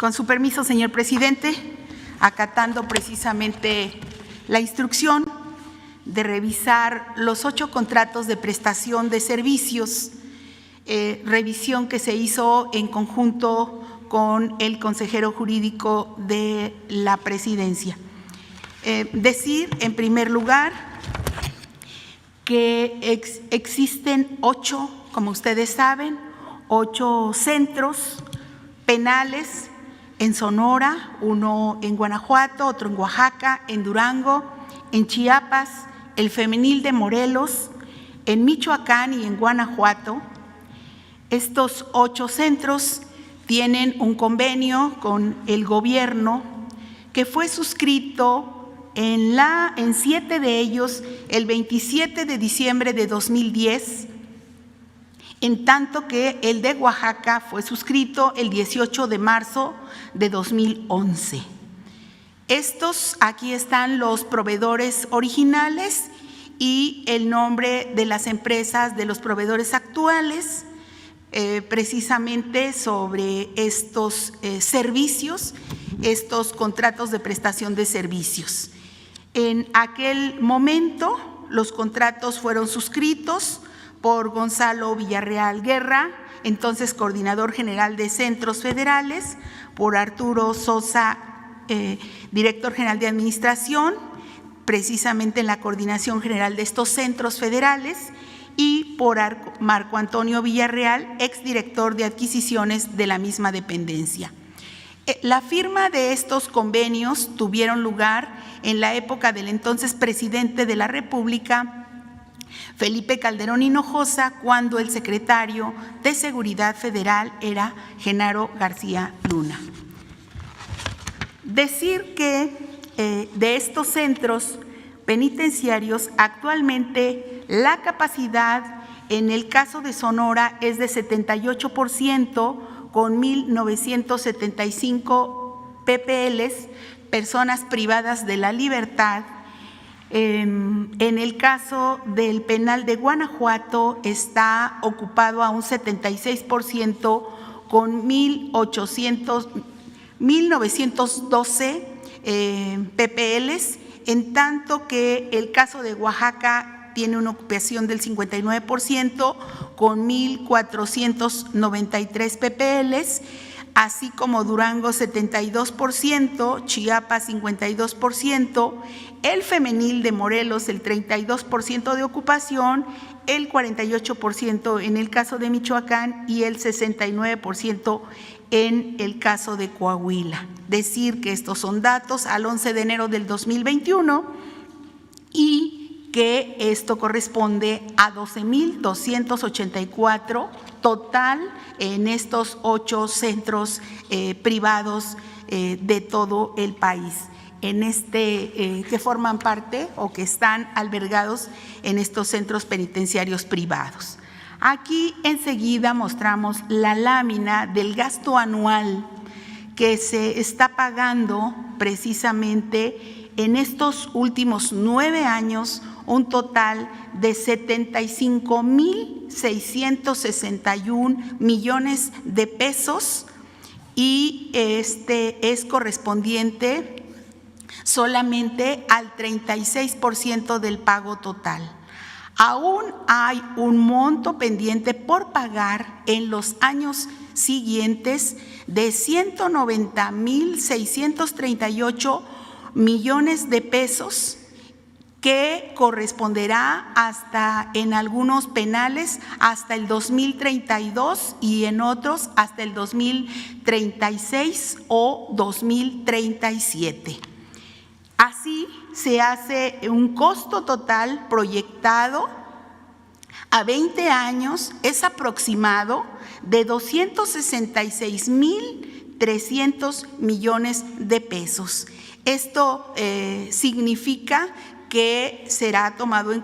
Con su permiso, señor presidente, acatando precisamente la instrucción de revisar los 8 contratos de prestación de servicios, revisión que se hizo en conjunto con el consejero jurídico de la presidencia. Decir, en primer lugar, que existen 8, como ustedes saben, 8 centros penales en Sonora, uno en Guanajuato, otro en Oaxaca, en Durango, en Chiapas, el femenil de Morelos, en Michoacán y en Guanajuato. Estos 8 centros tienen un convenio con el gobierno que fue suscrito en 7 de ellos el 27 de diciembre de 2010, en tanto que el de Oaxaca fue suscrito el 18 de marzo de 2011. Aquí están los proveedores originales y el nombre de las empresas de los proveedores actuales, precisamente sobre estos servicios, estos contratos de prestación de servicios. En aquel momento, los contratos fueron suscritos por Gonzalo Villarreal Guerra, entonces coordinador general de Centros Federales, por Arturo Sosa, director general de Administración, precisamente en la coordinación general de estos centros federales, y por Marco Antonio Villarreal, exdirector de adquisiciones de la misma dependencia. La firma de estos convenios tuvieron lugar en la época del entonces presidente de la República, Felipe Calderón Hinojosa, cuando el secretario de Seguridad Federal era Genaro García Luna. Decir que de estos centros penitenciarios, actualmente la capacidad en el caso de Sonora es de 78%, con 1,975 PPLs, personas privadas de la libertad. En el caso del penal de Guanajuato está ocupado a un 76% con 1,912 PPLs, en tanto que el caso de Oaxaca tiene una ocupación del 59% con 1,493 PPLs, así como Durango 72%, Chiapas 52%, el femenil de Morelos el 32% de ocupación, el 48% en el caso de Michoacán y el 69% en el caso de Coahuila. Decir que estos son datos al 11 de enero del 2021 y que esto corresponde a 12,284 total en estos 8 centros privados de todo el país, que forman parte o que están albergados en estos centros penitenciarios privados. Aquí enseguida mostramos la lámina del gasto anual que se está pagando precisamente en estos últimos 9 años, un total de 75,661 millones de pesos, y es correspondiente solamente al 36% del pago total. Aún hay un monto pendiente por pagar en los años siguientes de 190,638 millones de pesos, que corresponderá hasta, en algunos penales, hasta el 2032 y en otros hasta el 2036 o 2037. Así se hace un costo total proyectado a 20 años, es aproximado de 266,300 millones de pesos. Esto significa que será tomado en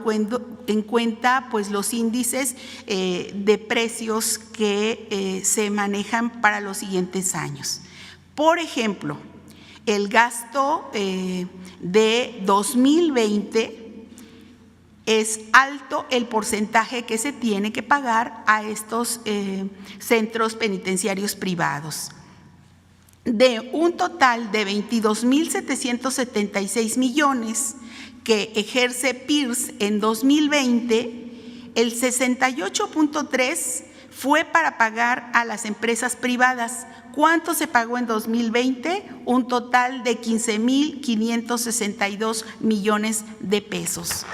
cuenta pues los índices de precios que se manejan para los siguientes años. Por ejemplo, el gasto de 2020 es alto el porcentaje que se tiene que pagar a estos centros penitenciarios privados. de un total de 22.776 millones que ejerce PIRS en 2020, el 68.3 fue para pagar a las empresas privadas. ¿Cuánto se pagó en 2020? Un total de 15.562 millones de pesos.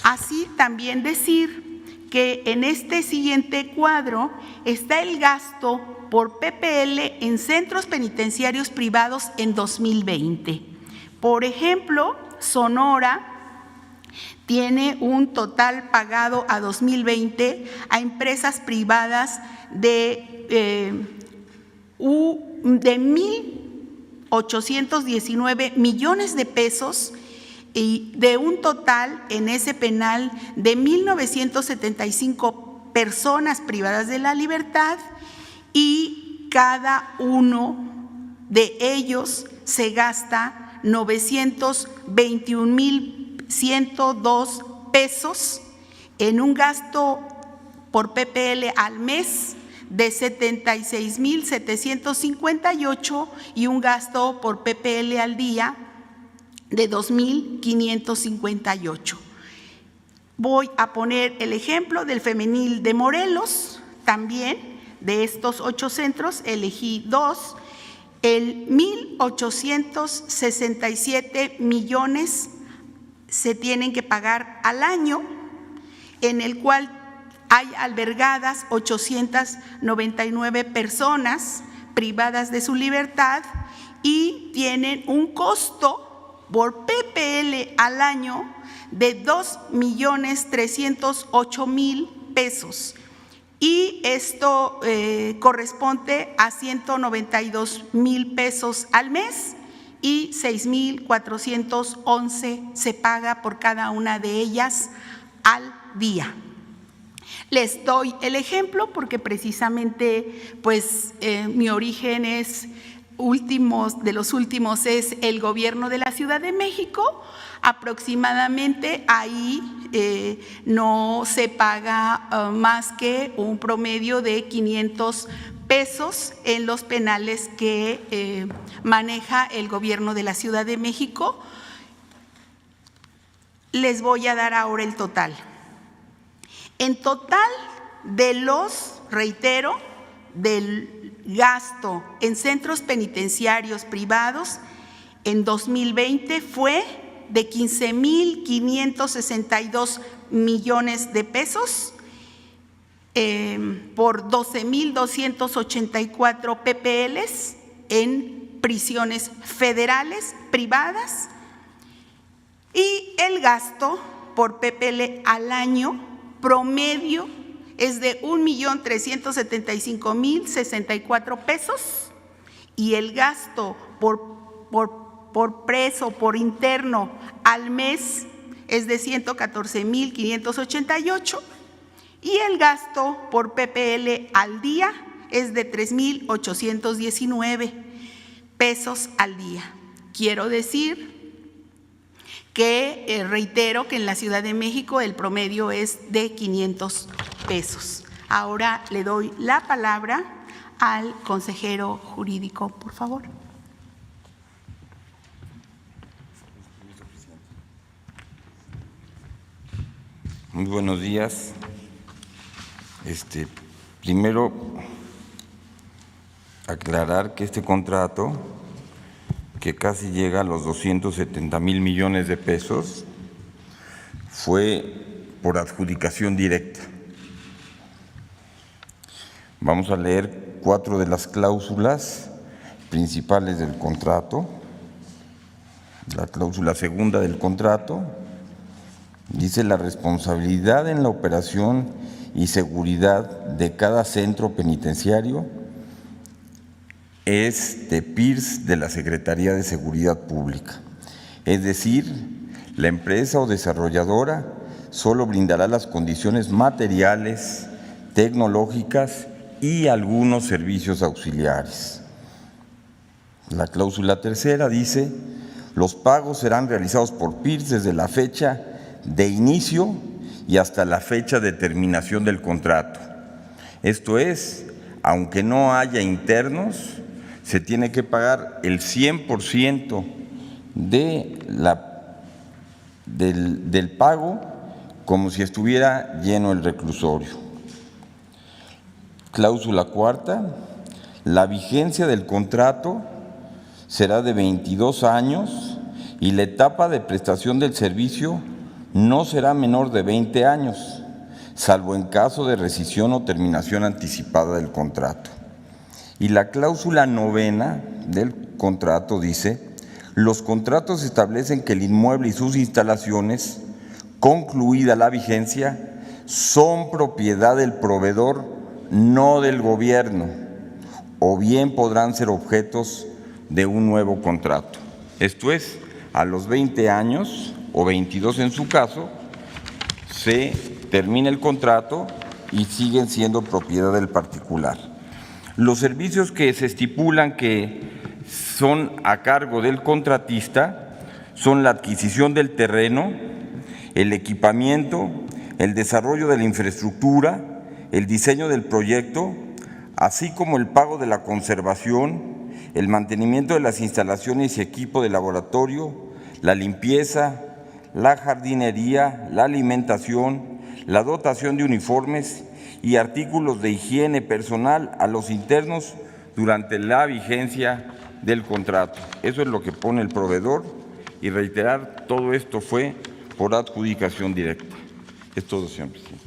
Así también decir que en este siguiente cuadro está el gasto por PPL en centros penitenciarios privados en 2020. Por ejemplo, Sonora tiene un total pagado a 2020 a empresas privadas de 1.819 millones de pesos y de un total en ese penal de 1.975 personas privadas de la libertad, y cada uno de ellos se gasta 921.102 pesos en un gasto por PPL al mes de 76.758 y un gasto por PPL al día de 2.558. Voy a poner el ejemplo del femenil de Morelos. También de estos 8 centros elegí 2. El 1.867 millones se tienen que pagar al año, en el cual hay albergadas 899 personas privadas de su libertad y tienen un costo por PPL al año de 2.308.000 pesos. Y esto corresponde a 192.000 pesos al mes y 6.411 se paga por cada una de ellas al día. Les doy el ejemplo porque precisamente pues mi origen es de los últimos es el gobierno de la Ciudad de México. Aproximadamente ahí no se paga más que un promedio de 500 pesos en los penales que maneja el gobierno de la Ciudad de México. Les voy a dar ahora el total. En total de los, reitero, del gasto en centros penitenciarios privados en 2020 fue de 15.562 millones de pesos por 12.284 PPLs en prisiones federales privadas, y el gasto por PPL al año promedio es de 1.375.064 pesos, y el gasto por preso, por interno al mes es de 114.588, y el gasto por PPL al día es de 3.819 pesos al día. Quiero decir que reitero que en la Ciudad de México el promedio es de 500 pesos. Ahora le doy la palabra al consejero jurídico, por favor. Muy buenos días. Primero, aclarar que este contrato, que casi llega a los 270.000 millones de pesos, fue por adjudicación directa. Vamos a leer 4 de las cláusulas principales del contrato. La cláusula segunda del contrato dice: la responsabilidad en la operación y seguridad de cada centro penitenciario es de PIRS, de la Secretaría de Seguridad Pública. Es decir, la empresa o desarrolladora solo brindará las condiciones materiales, tecnológicas y algunos servicios auxiliares. La cláusula tercera dice: los pagos serán realizados por PIRS desde la fecha de inicio y hasta la fecha de terminación del contrato. Esto es, aunque no haya internos, se tiene que pagar el 100% del pago como si estuviera lleno el reclusorio. Cláusula cuarta, la vigencia del contrato será de 22 años y la etapa de prestación del servicio no será menor de 20 años, salvo en caso de rescisión o terminación anticipada del contrato. Y la cláusula novena del contrato dice: los contratos establecen que el inmueble y sus instalaciones, concluida la vigencia, son propiedad del proveedor, no del gobierno, o bien podrán ser objetos de un nuevo contrato. Esto es, a los 20 años o 22 en su caso, se termina el contrato y siguen siendo propiedad del particular. Los servicios que se estipulan que son a cargo del contratista son la adquisición del terreno, el equipamiento, el desarrollo de la infraestructura, el diseño del proyecto, así como el pago de la conservación, el mantenimiento de las instalaciones y equipo de laboratorio, la limpieza, la jardinería, la alimentación, la dotación de uniformes y artículos de higiene personal a los internos durante la vigencia del contrato. Eso es lo que pone el proveedor, y reiterar, todo esto fue por adjudicación directa. Es todo, señor presidente.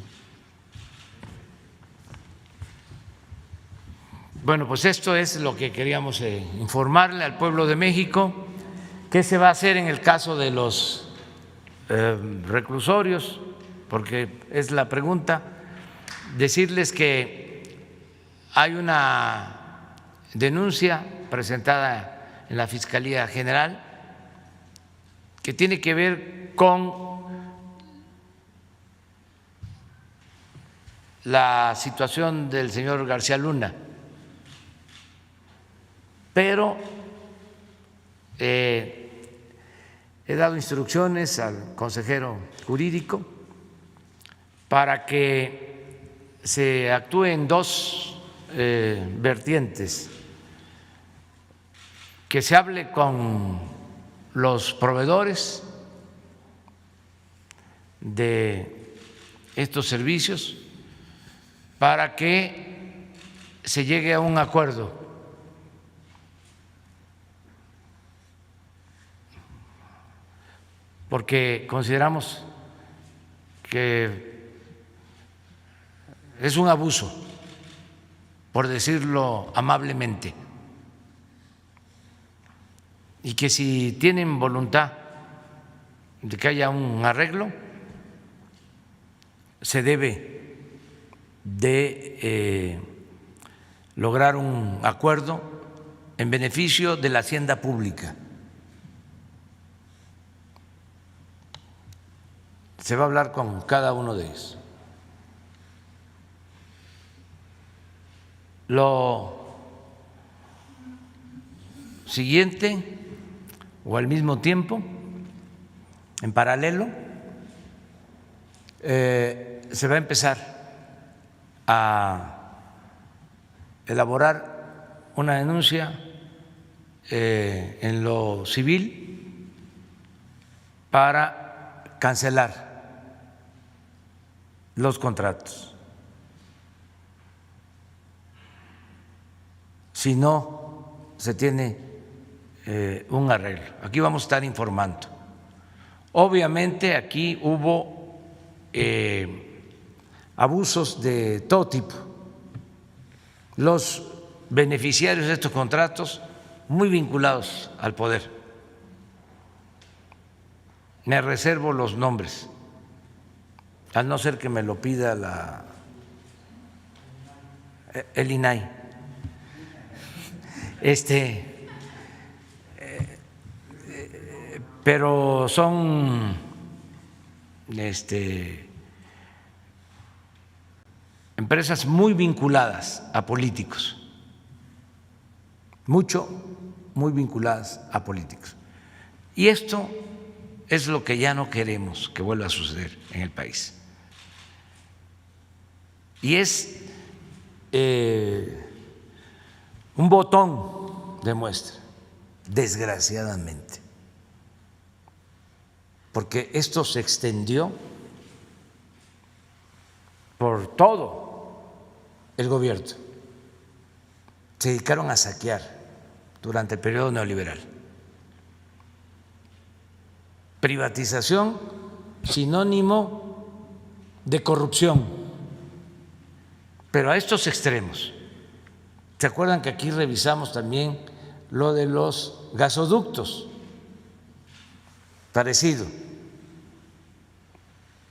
Bueno, pues esto es lo que queríamos informarle al pueblo de México. ¿Qué se va a hacer en el caso de los reclusorios? Porque es la pregunta. Decirles que hay una denuncia presentada en la Fiscalía General que tiene que ver con la situación del señor García Luna, pero he dado instrucciones al consejero jurídico para que se actúe en dos vertientes: que se hable con los proveedores de estos servicios para que se llegue a un acuerdo. Porque consideramos que es un abuso, por decirlo amablemente, y que si tienen voluntad de que haya un arreglo, se debe de lograr un acuerdo en beneficio de la hacienda pública. Se va a hablar con cada uno de ellos. Lo siguiente, o al mismo tiempo, en paralelo, se va a empezar a elaborar una denuncia en lo civil para cancelar los contratos. Si no se tiene un arreglo. Aquí vamos a estar informando. Obviamente aquí hubo abusos de todo tipo. Los beneficiarios de estos contratos muy vinculados al poder. Me reservo los nombres, al no ser que me lo pida el INAI. Pero son empresas muy vinculadas a políticos, muy vinculadas a políticos. Y esto es lo que ya no queremos que vuelva a suceder en el país. Y es un botón demuestra, desgraciadamente, porque esto se extendió por todo el gobierno. Se dedicaron a saquear durante el periodo neoliberal. Privatización, sinónimo de corrupción, pero a estos extremos. ¿Se acuerdan que aquí revisamos también lo de los gasoductos? Parecido.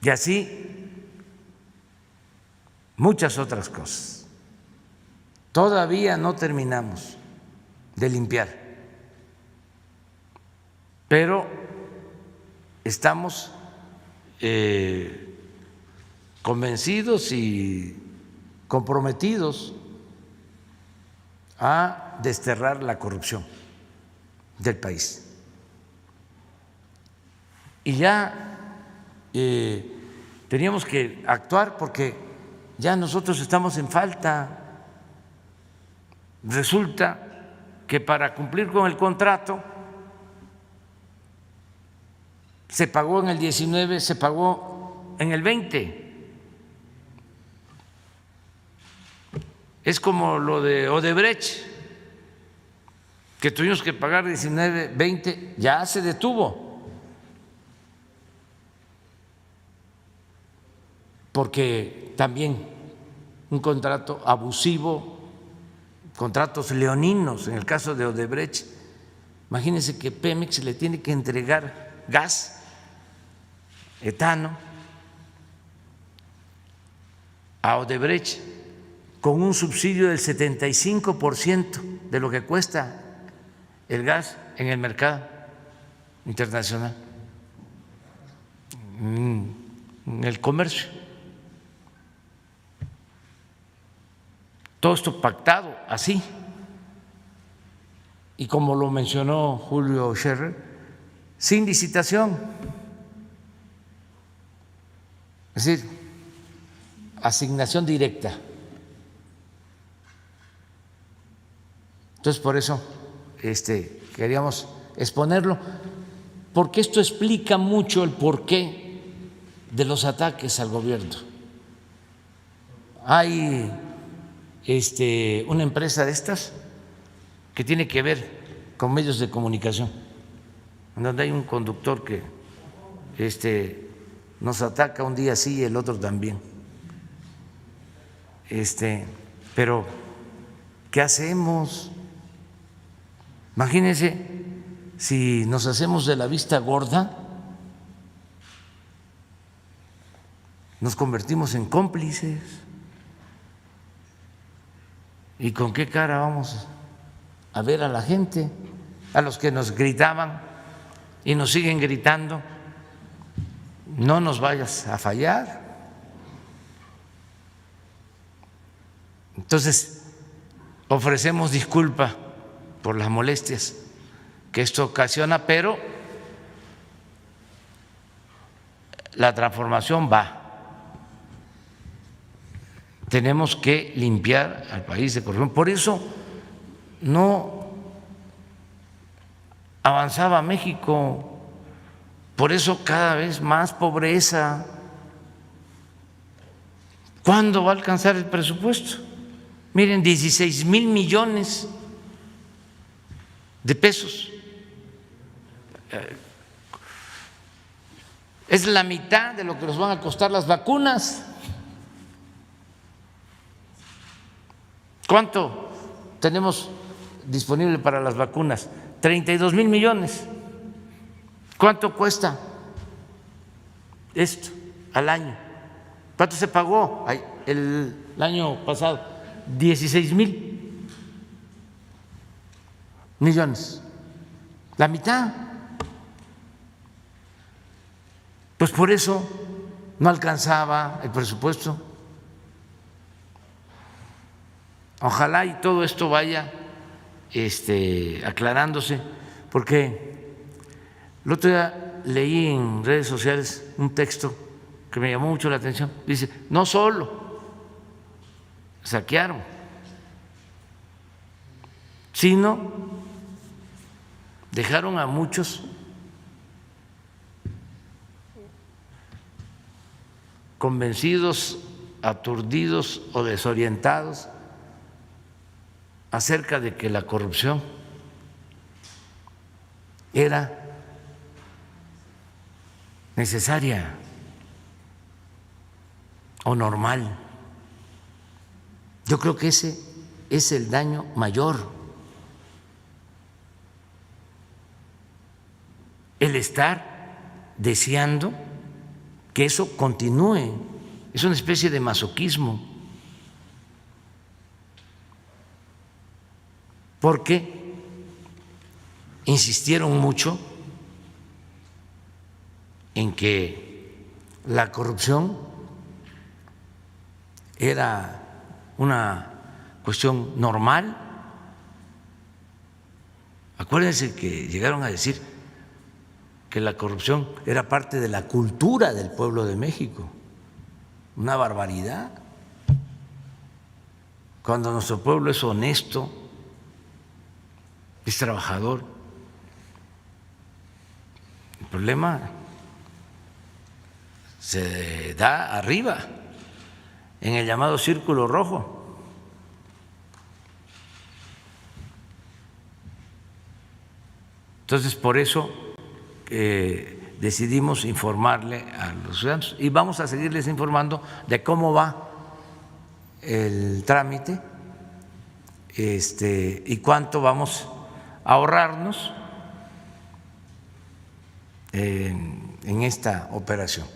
Y así muchas otras cosas. Todavía no terminamos de limpiar, pero estamos convencidos y comprometidos a desterrar la corrupción del país. Y ya teníamos que actuar porque ya nosotros estamos en falta. Resulta que para cumplir con el contrato se pagó en el 19, se pagó en el 20. Es como lo de Odebrecht, que tuvimos que pagar 19, 20, ya se detuvo, porque también un contrato abusivo, contratos leoninos en el caso de Odebrecht. Imagínense que Pemex le tiene que entregar gas, etano, a Odebrecht con un subsidio del 75% de lo que cuesta el gas en el mercado internacional, en el comercio. Todo esto pactado así. Y como lo mencionó Julio Scherer, sin licitación. Es decir, asignación directa. Entonces, por eso queríamos exponerlo, porque esto explica mucho el porqué de los ataques al gobierno. Hay una empresa de estas que tiene que ver con medios de comunicación, en donde hay un conductor que nos ataca un día sí y el otro también. Pero ¿qué hacemos? Imagínense si nos hacemos de la vista gorda, nos convertimos en cómplices. ¿Y con qué cara vamos a ver a la gente, a los que nos gritaban y nos siguen gritando? No nos vayas a fallar. Entonces, ofrecemos disculpa por las molestias que esto ocasiona, pero la transformación va. Tenemos que limpiar al país de corrupción. Por eso no avanzaba México, por eso cada vez más pobreza. ¿Cuándo va a alcanzar el presupuesto? Miren, 16,000 millones de pesos. Es la mitad de lo que nos van a costar las vacunas. ¿Cuánto tenemos disponible para las vacunas? 32,000 millones. ¿Cuánto cuesta esto al año? ¿Cuánto se pagó el año pasado? 16,000 millones. La mitad. Pues por eso no alcanzaba el presupuesto. Ojalá y todo esto vaya aclarándose, porque el otro día leí en redes sociales un texto que me llamó mucho la atención. Dice, no solo saquearon, sino dejaron a muchos convencidos, aturdidos o desorientados acerca de que la corrupción era necesaria o normal. Yo creo que ese es el daño mayor. El estar deseando que eso continúe. Es una especie de masoquismo. Porque insistieron mucho en que la corrupción era una cuestión normal. Acuérdense que llegaron a decir que la corrupción era parte de la cultura del pueblo de México. Una barbaridad. Cuando nuestro pueblo es honesto, es trabajador. El problema se da arriba, en el llamado círculo rojo. Entonces, por eso decidimos informarle a los ciudadanos y vamos a seguirles informando de cómo va el trámite y cuánto vamos a ahorrarnos en esta operación.